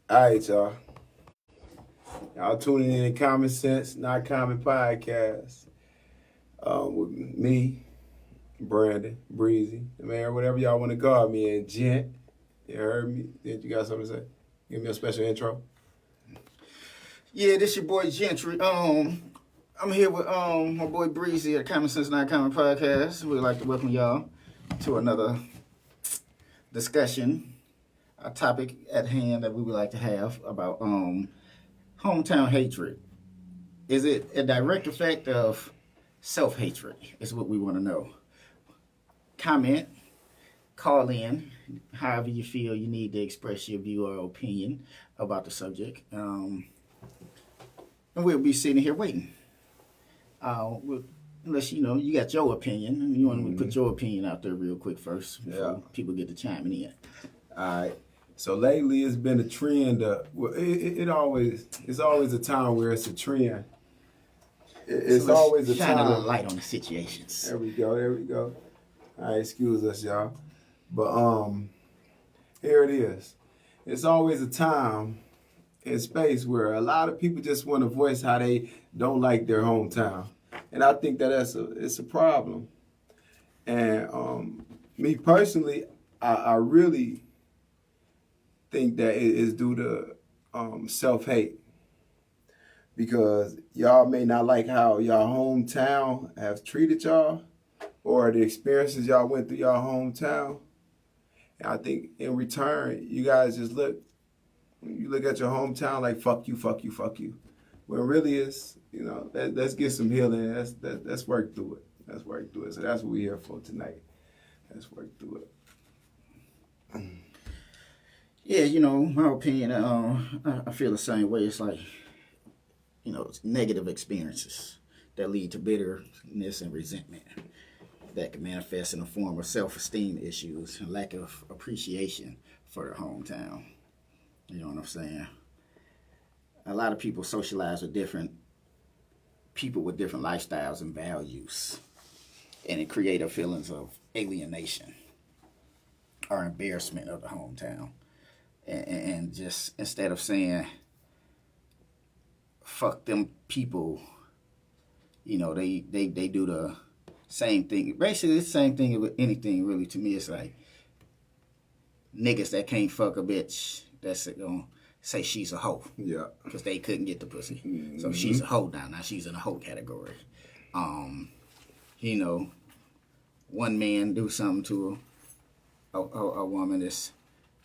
All right, y'all. Y'all tuning in to Common Sense, Not Common Podcast. With me, Brandon, Breezy, man, whatever y'all want to call me, and Gent. You heard me? Did you got something to say? Give me a special intro. Yeah, this your boy Gentry. I'm here with my boy Breezy at Common Sense Not Common Podcast. We'd like to welcome y'all to another discussion, a topic at hand that we would like to have about hometown hatred. Is it a direct effect of self-hatred? Is what we want to know. Comment, call in, however you feel you need to express your view or opinion about the subject. And we'll be sitting here waiting. Unless you got your opinion. You want to put your opinion out there real quick first before people get to chiming in. All right. So lately, it's been a trend. It's always a time where it's a trend. It's So always a shine time. a little light on the situations. There we go. All right, excuse us, y'all. But here it is. It's always a time and space where a lot of people just want to voice how they don't like their hometown, and I think that it's a problem. And me personally, I really think that it is due to self-hate, because y'all may not like how y'all hometown have treated y'all or the experiences y'all went through y'all hometown. And I think in return, you guys just look at your hometown like fuck you. When really it's, let's get some healing. Let's work through it. So that's what we're here for tonight. Let's work through it. Yeah, my opinion, I feel the same way. It's like, it's negative experiences that lead to bitterness and resentment that can manifest in the form of self-esteem issues and lack of appreciation for their hometown. You know what I'm saying? A lot of people socialize with different people with different lifestyles and values, and it creates feelings of alienation or embarrassment of the hometown. And just instead of saying, fuck them people, they do the same thing. Basically, it's the same thing with anything, really. To me, it's like niggas that can't fuck a bitch that's going to say she's a hoe. Yeah. Because they couldn't get the pussy. Mm-hmm. So she's a hoe now. Now she's in a hoe category. One man do something to a woman that's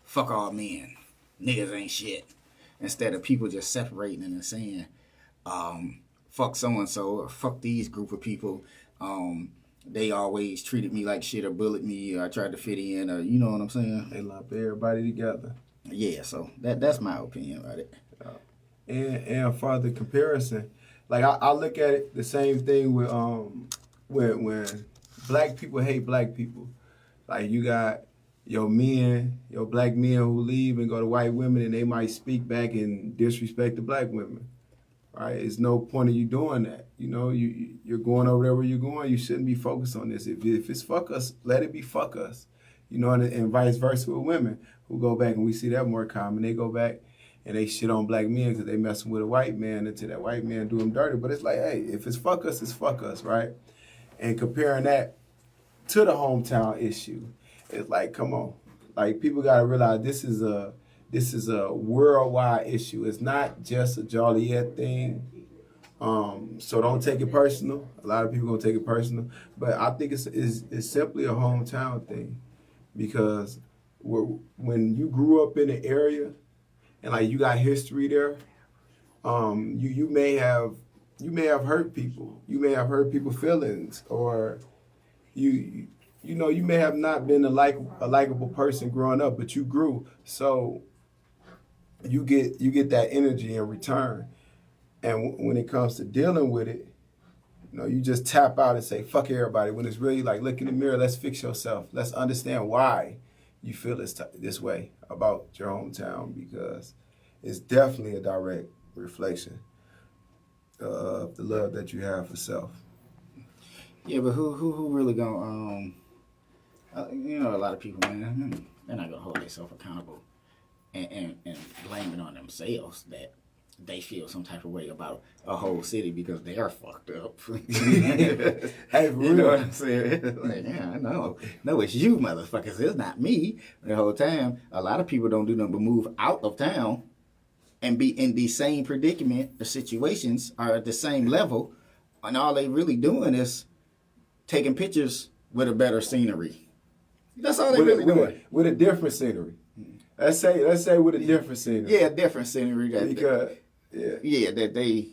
fuck all men. Niggas ain't shit. Instead of people just separating and saying, fuck so-and-so or fuck these group of people. They always treated me like shit or bullied me, or I tried to fit in, or you know what I'm saying? They lump everybody together. Yeah, so that's my opinion about it. And for the comparison, like I look at it the same thing with when black people hate black people. Like you got your black men who leave and go to white women, and they might speak back and disrespect the black women. Right? It's no point of you doing that. You're going over there where you're going. You shouldn't be focused on this. If it's fuck us, let it be fuck us. And vice versa with women who go back, and we see that more common. They go back and they shit on black men because they messing with a white man until that white man do them dirty. But it's like, hey, if it's fuck us, right? And comparing that to the hometown issue, it's like, come on. Like, people got to realize this is a worldwide issue. It's not just a Joliet thing. So don't take it personal. A lot of people gonna take it personal, but I think it's simply a hometown thing, because when you grew up in the area and like you got history there, you may have hurt people. You may have hurt people's feelings, or you may have not been a likable person growing up, but you grew. So you get that energy in return. And when it comes to dealing with it, you just tap out and say, fuck everybody. When it's really like, look in the mirror, let's fix yourself. Let's understand why you feel this way about your hometown, because it's definitely a direct reflection of the love that you have for self. Yeah, but who really gonna, a lot of people, man, they're not gonna hold themselves accountable and blame blame it on themselves that they feel some type of way about a whole city because they are fucked up. Hey, for You know real. what I'm saying? Like, yeah, I know. No, it's you motherfuckers. It's not me. The whole time, a lot of people don't do nothing but move out of town and be in the same predicament. The situations are at the same level, and all they really doing is taking pictures with a better scenery. That's all they really doing. With a different scenery. Let's say with a different scenery. Yeah, different scenery Because that they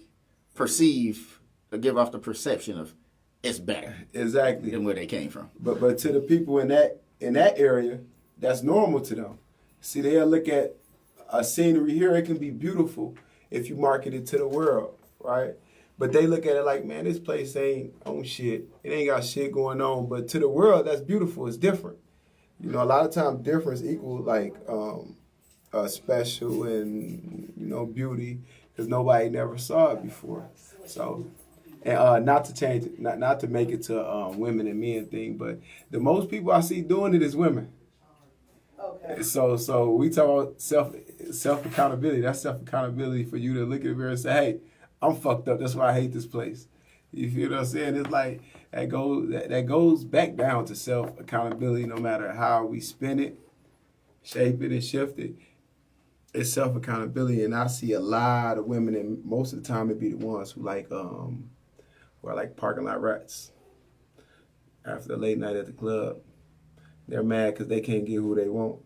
perceive or give off the perception of it's better exactly than where they came from. But to the people in that area, that's normal to them. See, they'll look at a scenery here. It can be beautiful if you market it to the world, right? But they look at it like, man, this place ain't on shit. It ain't got shit going on. But to the world, that's beautiful. It's different. You know, a lot of times difference equals like special and, you know, beauty because nobody never saw it before. So, and not to change it, not to make it to women and men thing, but the most people I see doing it is women. Okay. So we talk about self accountability. That's self accountability for you to look at the mirror and say, hey, I'm fucked up. That's why I hate this place. You feel what I'm saying? It's like that goes back down to self accountability. No matter how we spin it, shape it, and shift it, it's self accountability. And I see a lot of women, and most of the time it be the ones who are like parking lot rats. After a late night at the club, they're mad because they can't get who they want.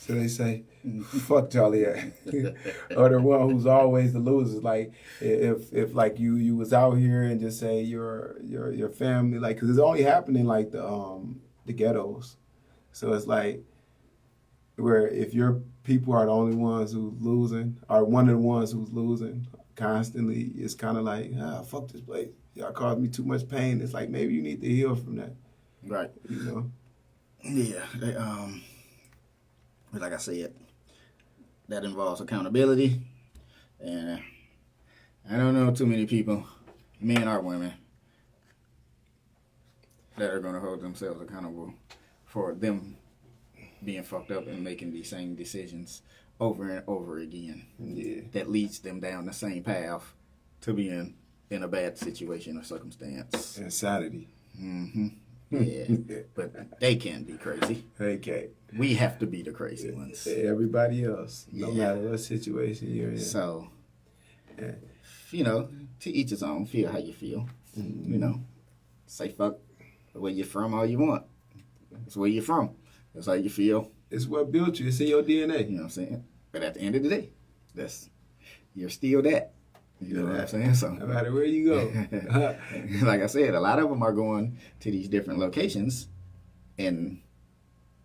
So they say, fuck Joliet. Or the one who's always the loser. Like if like you was out here and just say your family, like, because it's only happening like the ghettos. So it's like where if your people are the only ones who's losing, or one of the ones who's losing constantly, it's kind of like, fuck this place. Y'all caused me too much pain. It's like maybe you need to heal from that. Right. You know? Yeah. Like I said, that involves accountability. And I don't know too many people, men or women, that are going to hold themselves accountable for them being fucked up and making these same decisions over and over again. Yeah. That leads them down the same path to being in a bad situation or circumstance. Insanity. Mm-hmm. Yeah, but they can be crazy. They can't. We have to be the crazy ones. Everybody else, no matter what situation you're in. So, you know, to each his own. Feel how you feel. Mm-hmm. You know, say fuck where you're from all you want. It's where you're from. That's how you feel. It's what built you. It's in your DNA. You know what I'm saying? But at the end of the day, you're still that. You know what I'm saying? So no matter where you go. Like I said, a lot of them are going to these different locations and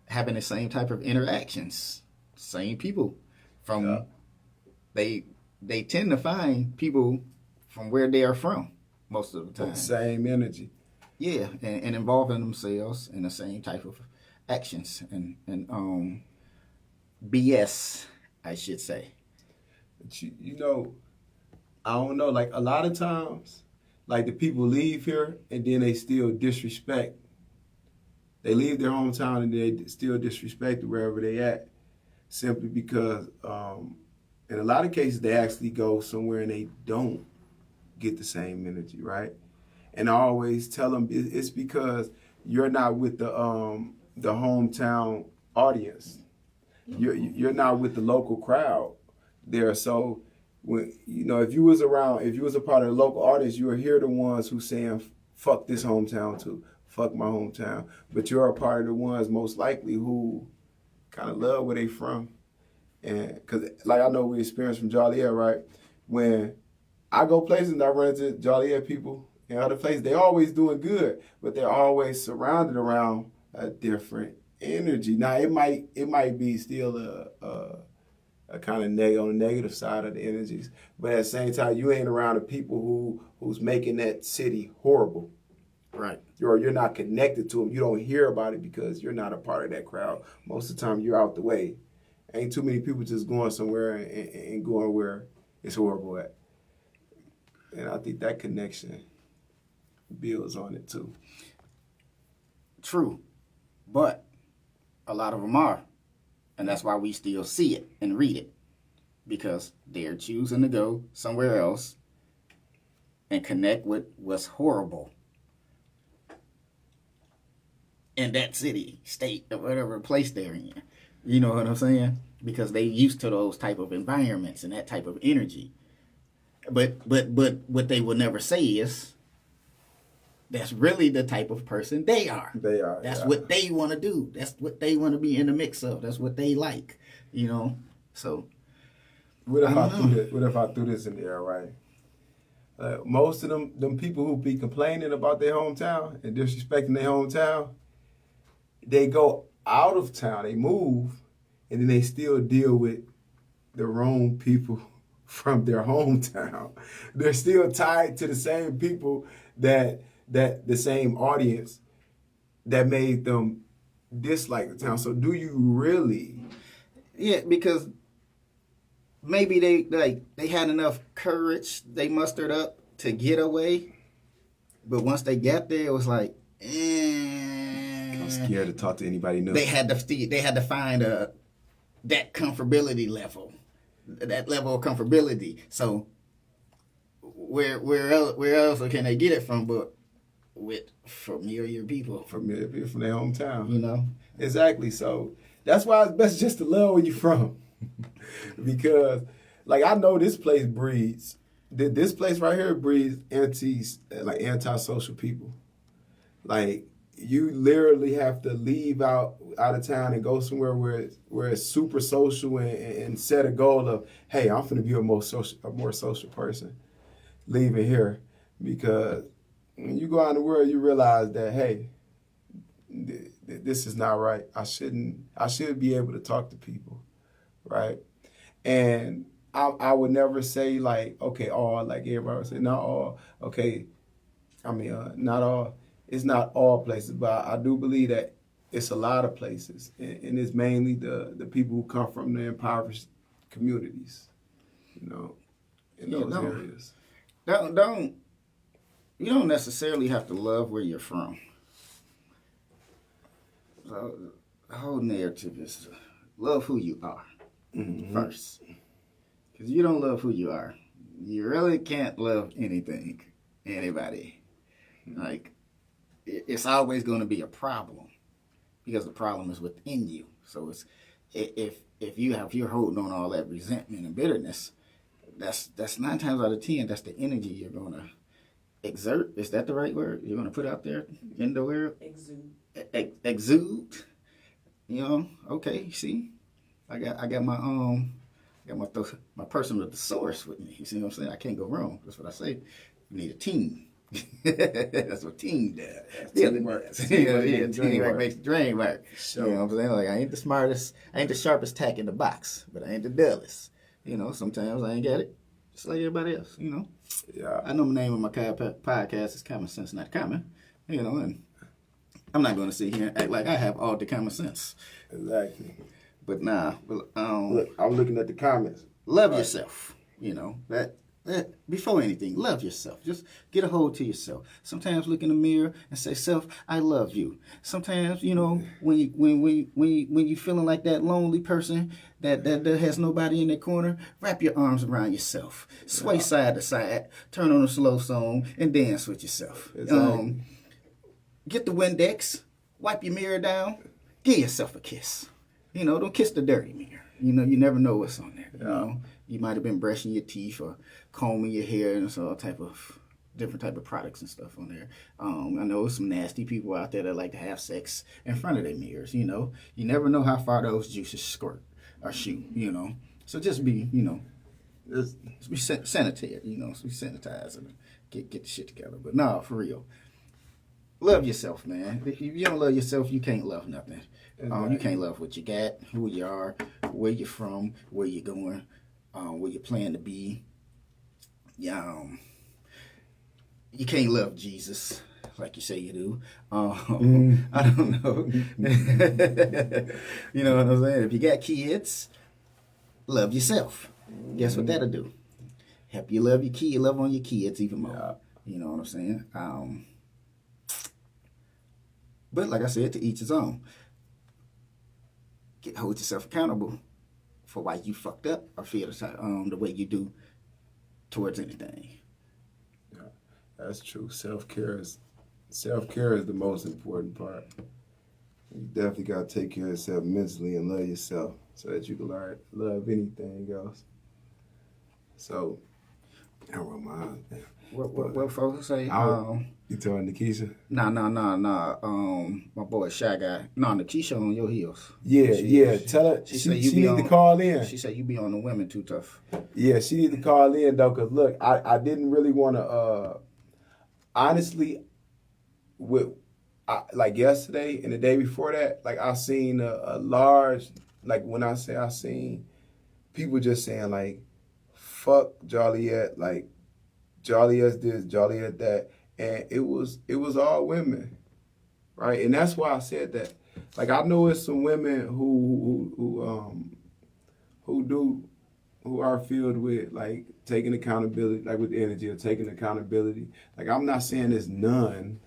having the same type of interactions. Same people. They tend to find people from where they are from most of the time. Same energy. Yeah, and involving themselves in the same type of actions and BS, I should say. But you know, I don't know, like a lot of times, like the people leave here and then they still disrespect. They leave their hometown and they still disrespect wherever they at, simply because in a lot of cases they actually go somewhere and they don't get the same energy, right? And I always tell them it's because you're not with the hometown audience. You're not with the local crowd there, so. When, you know, if you was a part of the local audience, you would hear the ones who saying, fuck this hometown too, fuck my hometown. But you're a part of the ones most likely who kind of love where they from. And because, like, I know we experienced from Joliet, right? When I go places and I run into Joliet people in other places, they always doing good, but they're always surrounded around a different energy. Now, it might be still a kind of on the negative side of the energies. But at the same time, you ain't around the people who's making that city horrible. Right. You're not connected to them. You don't hear about it because you're not a part of that crowd. Most of the time, you're out the way. Ain't too many people just going somewhere and going where it's horrible at. And I think that connection builds on it too. True. But a lot of them are. And that's why we still see it and read it. because they're choosing to go somewhere else and connect with what's horrible in that city, state, or whatever place they're in. You know what I'm saying? Because they used to those type of environments and that type of energy. But what they will never say is that's really the type of person they are. They are. That's what they want to do. That's what they want to be in the mix of. That's what they like. You know. So what if I threw this in there, right? Most of them people who be complaining about their hometown and disrespecting their hometown, they go out of town, they move, and then they still deal with the wrong people from their hometown. They're still tied to the same people that the same audience that made them dislike the town. So do you really? Yeah, because maybe they had enough courage, they mustered up to get away, but once they got there, it was like, I'm scared to talk to anybody new. They had to find that comfortability level, that level of comfortability. So where else can they get it from but with familiar people from their hometown? You know, exactly. So that's why it's best just to love where you're from, because like I know this place breeds. This place right here breeds antisocial people. Like you literally have to leave out of town and go somewhere where it's super social and set a goal of, hey, I'm finna be a more social person leaving here, because when you go out in the world you realize that, hey, this is not right. I should be able to talk to people, right? And I would never say like, okay, all, like everybody would say, not all. Okay, I mean, not all. It's not all places, but I do believe that it's a lot of places, and it's mainly the people who come from the impoverished communities, you know, in those areas. You don't necessarily have to love where you're from. So the whole narrative is love who you are first. Because you don't love who you are, you really can't love anybody. Like, it's always going to be a problem because the problem is within you. So it's if you're holding on all that resentment and bitterness, that's 9 times out of 10 that's the energy you're going to exert. Is that the right word? You're going to put out there in the world? Exude. You know, okay, see, I got my personal thesaurus with me. You see what I'm saying? I can't go wrong. That's what I say. You need a team. That's what team does. Teamwork. Teamwork makes the dream work. Sure. You know what I'm saying? Like, I ain't the smartest, I ain't the sharpest tack in the box, but I ain't the dullest. You know, sometimes I ain't got it, just like everybody else. You know. Yeah. I know the name of my podcast is Common Sense Not Common. You know, and I'm not going to sit here and act like I have all the common sense. Exactly. But nah. Look, I'm looking at the comments. Love yourself. You know that before anything, love yourself. Just get a hold to yourself. Sometimes look in the mirror and say, "Self, I love you." Sometimes, you know, when you feeling like that lonely person that has nobody in their corner, wrap your arms around yourself, sway side to side, turn on a slow song, and dance with yourself. Exactly. Get the Windex, wipe your mirror down, give yourself a kiss. You know, don't kiss the dirty mirror. You know, you never know what's on there. You know, you might have been brushing your teeth or combing your hair, and there's all different type of products and stuff on there. I know some nasty people out there that like to have sex in front of their mirrors. You know, you never know how far those juices squirt or shoot. You know, so just be, you know, just be sanitary. You know, so be sanitized and get the shit together. But no, for real. Love yourself, man. If you don't love yourself, you can't love nothing. You can't love what you got, who you are, where you're from, where you're going, where you plan to be. You can't love Jesus like you say you do. I don't know. You know what I'm saying? If you got kids, love yourself. Guess what that'll do? Help you love on your kids even more. Yeah. You know what I'm saying? But like I said, to each his own. Hold yourself accountable for why you fucked up or feel the way you do towards anything. Yeah, that's true. Self-care is the most important part. You definitely got to take care of yourself mentally and love yourself so that you can love anything else. So, I don't mind. What folks say? You telling Nikisha? Nah. My boy Shy Guy. Nah, Nikisha on your heels. Yeah. Tell her she need to call in. She said you be on the women too tough. Yeah, she need to call in though, cause look, I didn't really want to. Honestly, like yesterday and the day before that, like I seen a large, like when I say I seen people just saying like, fuck Joliet, like Joliet's this, Joliet that, and it was all women, right? And that's why I said that. Like I know it's some women who are filled with like taking accountability, like with energy or taking accountability. Like I'm not saying there's none,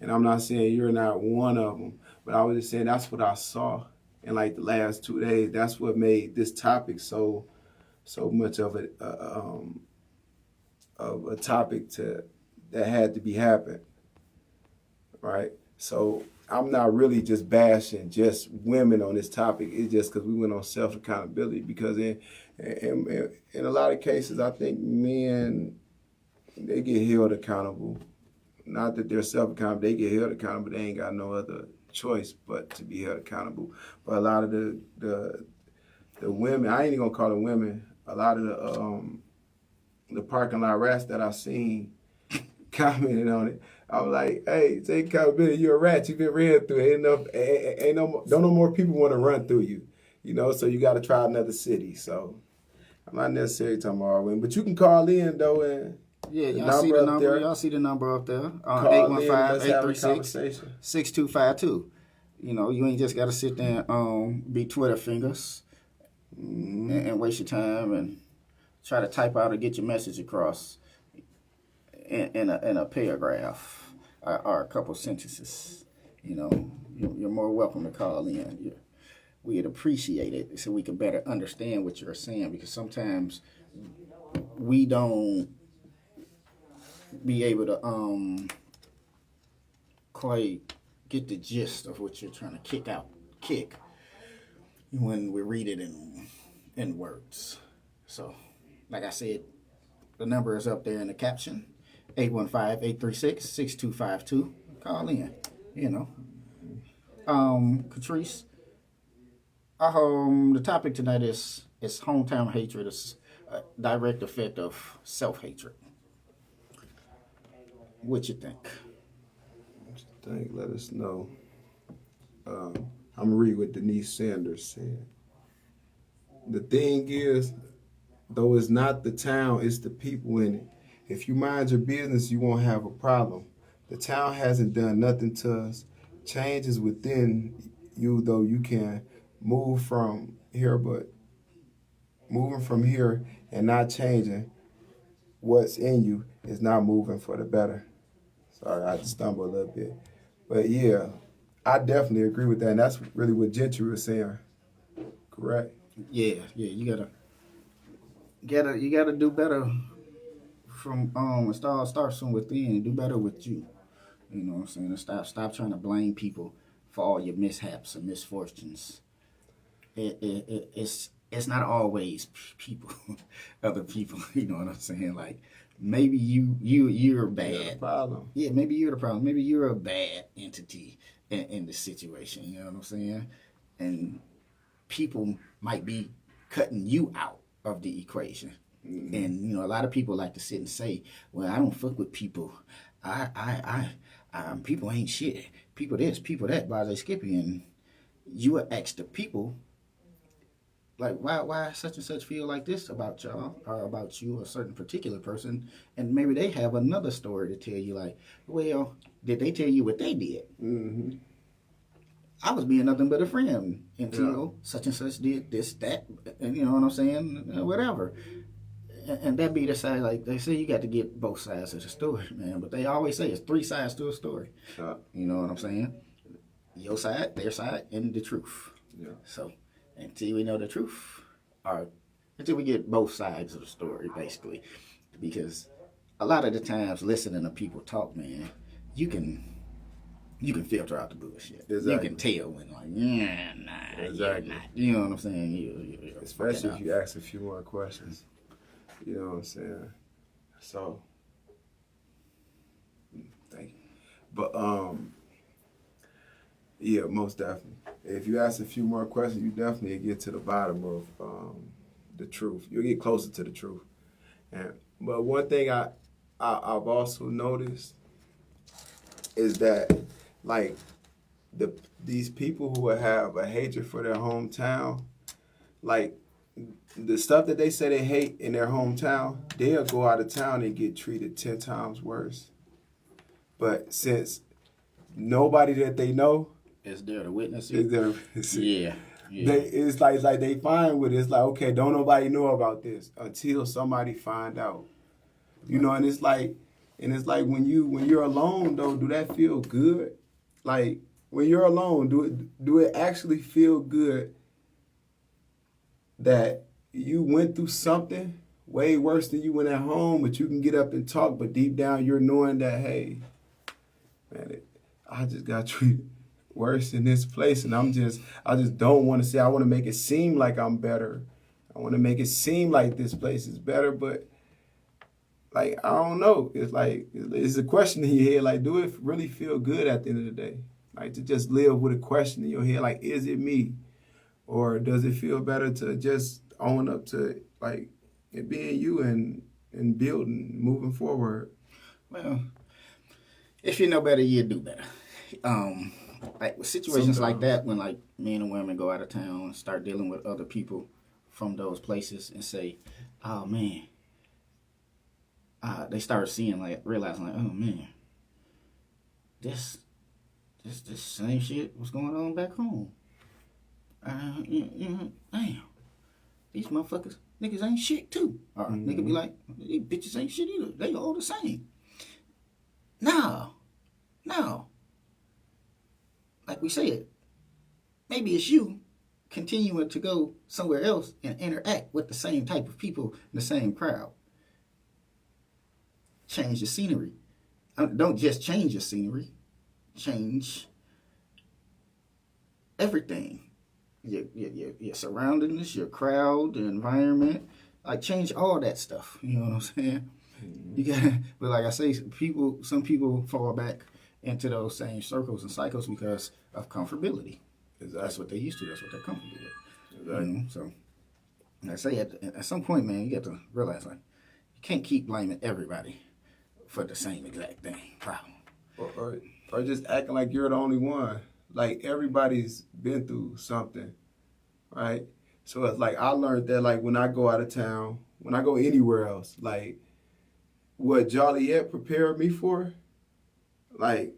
and I'm not saying you're not one of them, but I was just saying that's what I saw in like the last 2 days. That's what made this topic so much of a topic that had to be happened, right? So I'm not really just bashing just women on this topic. It's just because we went on self accountability. Because in a lot of cases, I think men they get held accountable. Not that they're self accountable, they get held accountable. They ain't got no other choice but to be held accountable. But a lot of the women, I ain't even gonna call them women. A lot of the parking lot rats that I've seen commented on it. I was like, hey, take accountability. You're a rat. You've been ran through. Don't no more people want to run through you. You know, so you got to try another city. So I'm not necessarily talking about all women, but you can call in though. And yeah, y'all see the number. Y'all see the number up there. 815-836-6252. You know, you ain't just got to sit there and be Twitter fingers and waste your time and try to type out or get your message across in a paragraph or a couple sentences. You know, you're more welcome to call in. We'd appreciate it so we can better understand what you're saying, because sometimes we don't be able to quite get the gist of what you're trying to kick when we read it in words. So, like I said, the number is up there in the caption. 815-836-6252. Call in. You know. Catrice, the topic tonight is hometown hatred, is a direct effect of self-hatred. What you think? Let us know. I'm going to read what Denise Sanders said. The thing is, though it's not the town, it's the people in it. If you mind your business, you won't have a problem. The town hasn't done nothing to us. Change is within you, though you can move from here, but moving from here and not changing what's in you is not moving for the better. Sorry, I just stumbled a little bit. But yeah, I definitely agree with that. And that's really what Gentry was saying. Correct? Yeah, you gotta do better from start from within. Do better with you. You know what I'm saying? Stop trying to blame people for all your mishaps and misfortunes. It's not always people, other people. You know what I'm saying? Like maybe you're bad. You're the problem. Yeah, maybe you're the problem. Maybe you're a bad entity in this situation. You know what I'm saying? And people might be cutting you out of the equation. Mm-hmm. And you know, a lot of people like to sit and say, "Well, I don't fuck with people. People ain't shit. People this, people that." By they Skippy, and you would ask the people, like, why such and such feel like this about y'all or about you, a certain particular person, and maybe they have another story to tell you. Like, well, did they tell you what they did? Mm-hmm. I was being nothing but a friend until such and such did this, that, and you know what I'm saying? Whatever. And that be the side, like they say, you got to get both sides of the story, man. But they always say it's 3 sides to a story. You know what I'm saying? Your side, their side, and the truth. Yeah. So until we know the truth, or until we get both sides of the story, basically. Because a lot of the times, listening to people talk, man, you can filter out the bullshit. Exactly. You can tell when, like, yeah, nah, Exactly. you're not. You know what I'm saying? You're Especially if you ask a few more questions. You know what I'm saying? So, thank you. But yeah, most definitely. If you ask a few more questions, you definitely get to the bottom of the truth. You'll get closer to the truth. But one thing I've also noticed is that, like, these people who have a hatred for their hometown, like, the stuff that they say they hate in their hometown, they'll go out of town and get treated 10 times worse. But since nobody that they know is there to witness is it. there, Yeah. it's like they fine with it. It's like, okay, don't nobody know about this until somebody find out. You know, and it's like when you're alone though, do that feel good? Like when you're alone, do it actually feel good that you went through something way worse than you went at home, but you can get up and talk, but deep down you're knowing that, hey, man, I just got treated worse in this place, and I just don't want to say. I want to make it seem like I'm better. I want to make it seem like this place is better, but like I don't know. It's like it's a question in your head. Like, do it really feel good at the end of the day? Like to just live with a question in your head. Like, is it me, or does it feel better to just own up to like it being you and building, moving forward? Well, if you know better, you do better. Like with situations like that, when like men and women go out of town and start dealing with other people from those places and say, "Oh man," they start seeing realizing "Oh man, this same shit was going on back home. Damn, these niggas ain't shit too." Or nigga be like, "These bitches ain't shit either. They all the same." No. Like we said, maybe it's you continuing to go somewhere else and interact with the same type of people in the same crowd. Change the scenery. Don't just change your scenery. Change everything. Your surroundings, your crowd, the environment. Like change all that stuff. You know what I'm saying? You got, but like I say, some people fall back into those same circles and cycles because of comfortability. Exactly. That's what they used to. That's what they're comfortable with. Exactly. You know? So, like I say, at some point, man, you got to realize like you can't keep blaming everybody for the same exact thing. Problem. Or just acting like you're the only one. Like everybody's been through something, right? So it's like I learned that like when I go out of town, when I go anywhere else, like what Joliet prepared me for, like,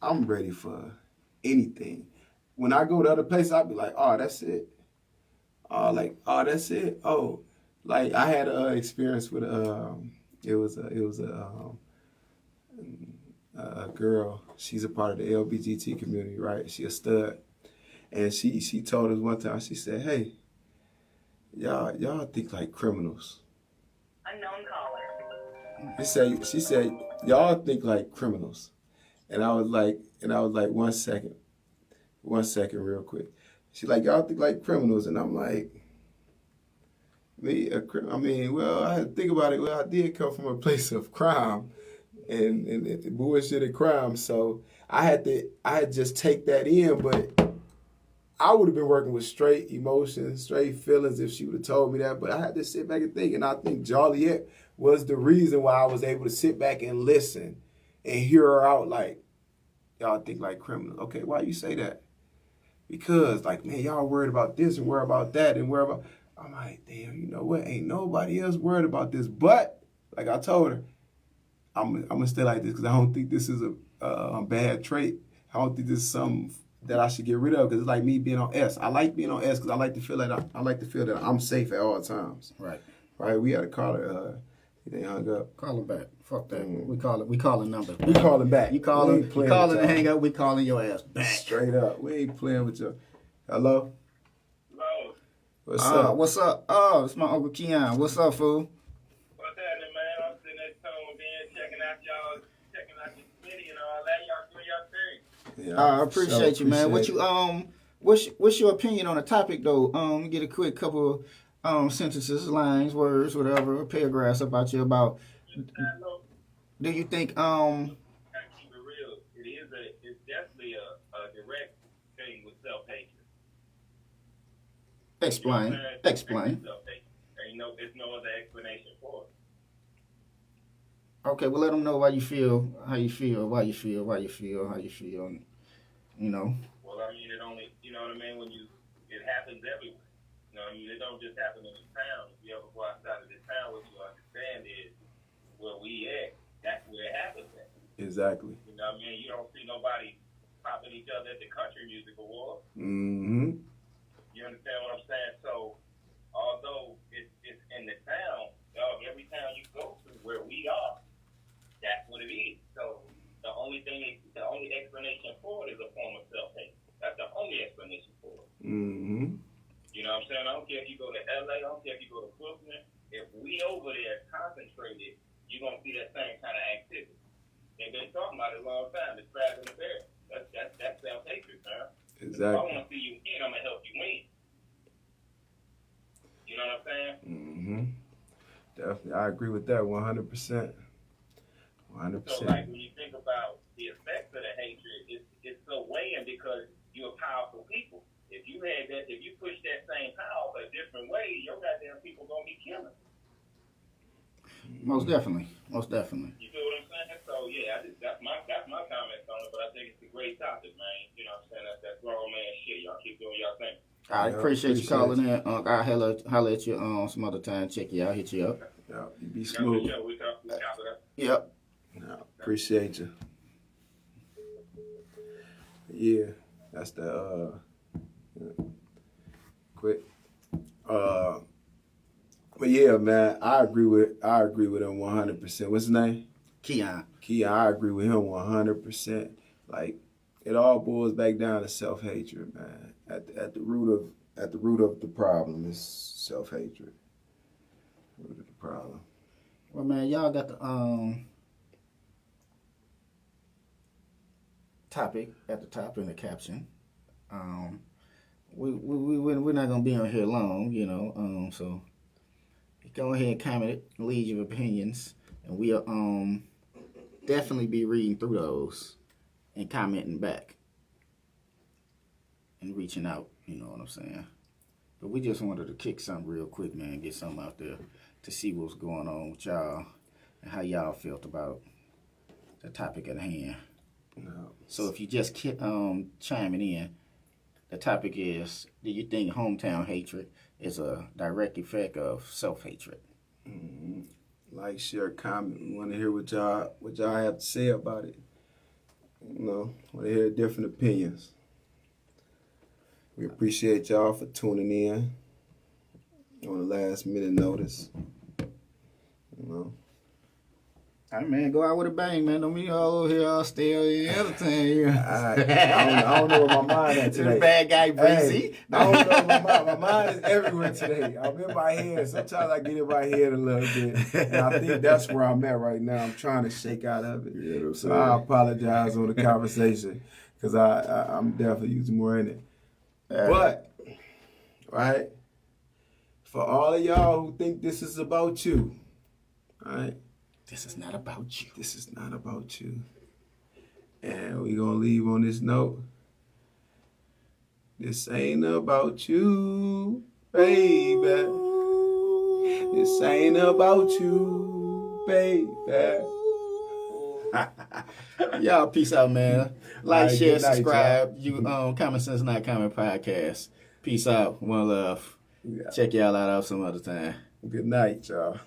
I'm ready for anything. When I go to other places, I'll be like, oh, that's it. Oh, that's it. Oh, like I had an experience with it was a girl. She's a part of the LGBT community, right? She a stud, and she told us one time. She said, "Hey, y'all think like criminals." Unknown caller. She said, y'all think like criminals. And I was like, one second real quick. She's like, y'all think like criminals. And I'm like, well, I had to think about it. Well, I did come from a place of crime and bullshit and crime. So I had just take that in, but I would have been working with straight emotions, straight feelings if she would have told me that. But I had to sit back and think. And I think Joliet was the reason why I was able to sit back and listen and hear her out like, y'all think like criminals. Okay, why you say that? Because, like, man, y'all worried about this and worried about that and worried about... I'm like, damn, you know what? Ain't nobody else worried about this. But, like I told her, I'm going to stay like this because I don't think this is a bad trait. I don't think this is something that I should get rid of because it's like me being on S. I like being on S because I like to feel that I'm safe at all times. Right. We had to call her. They hung up. Call him back. Fuck that. We calling numbers. We calling back. You calling to hang up. We calling your ass back. Straight up. We ain't playing with you. Hello? Hello. What's up? What's up? Oh, it's my Uncle Keon. What's up, fool? What's happening, man? I'm sitting at home, man, checking out your committee and all that. Y'all doing your thing. Yeah, I appreciate you, man. What appreciate you what's your opinion on the topic though? Get a quick couple sentences, lines, words, whatever, paragraphs about you about. Do you think Gotta keep it real. It's definitely a direct thing with self-hatred. explain? Explain. Self-hatred. There's no other explanation for it. Okay, well let them know why you feel, how you feel. Well, I mean, it when it happens everywhere. It don't just happen in this town. If you ever go outside of this town, what you understand is where we at, that's where it happens at. Exactly. You don't see nobody popping each other at the country music awards. Mm-hmm. You understand what I'm saying? So, although it's in the town, every town you go to where we are, that's what it is. So, the only explanation for it is a form of self-hate. That's the only explanation for it. Mm-hmm. You know what I'm saying? I don't care if you go to LA, I don't care if you go to Brooklyn. If we over there concentrated, you're going to see that same kind of activity. They've been talking about it a long time. It's crab in the bear. That's self-hatred, man. Exactly. If I want to see you win, I'm going to help you win. You know what I'm saying? Mm-hmm. Definitely. I agree with that 100%. 100%. So, like, when you think about the effects of the hatred, it's so weighing because you're powerful people. If you push that same power a different way, your goddamn people gonna be killing. Most definitely. Most definitely. You feel what I'm saying? So yeah, that's my comments on it. But I think it's a great topic, man. You know what I'm saying? That's grown man shit. Y'all keep doing y'all thing. I appreciate you calling in. I'll holler at you some other time. Check you out. Hit you up. Yeah, you be smooth. Yep. No, appreciate you. Yeah, that's the quick. But yeah, man, I agree with him 100%. What's his name? Keon. I agree with him 100%. Like, it all boils back down to self-hatred, man. At the root of the problem is self-hatred. Root of the problem. Well, man, y'all got the topic at the top in the caption. We're not gonna be on here long, so go ahead and comment it, leave your opinions, and we'll definitely be reading through those and commenting back and reaching out. You know what I'm saying? But we just wanted to kick something real quick, man, get something out there to see what's going on with y'all and how y'all felt about the topic at hand. No. So if you just chiming in, the topic is, do you think hometown hatred is a direct effect of self-hatred? Mm-hmm. Like, share, comment. We want to hear what y'all have to say about it. Want to hear different opinions. We appreciate y'all for tuning in on the last minute notice. All right, man, go out with a bang, man. Don't be all over here all stale entertain you. I don't know where my mind at today. Bad guy, BREEZY. Hey, I don't know. My mind is everywhere today. I'm in my head. Sometimes I get in my head a little bit. And I think that's where I'm at right now. I'm trying to shake out of it. Yeah, so I apologize on the conversation because I'm definitely using more in it. But, right, for all of y'all who think this is about you, right? This is not about you. This is not about you. And we're going to leave on this note. This ain't about you, baby. This ain't about you, baby. Y'all, peace out, man. Like, right, share, good night, subscribe. You Common Sense Not Common podcast. Peace out. One love. Yeah. Check y'all out some other time. Good night, y'all.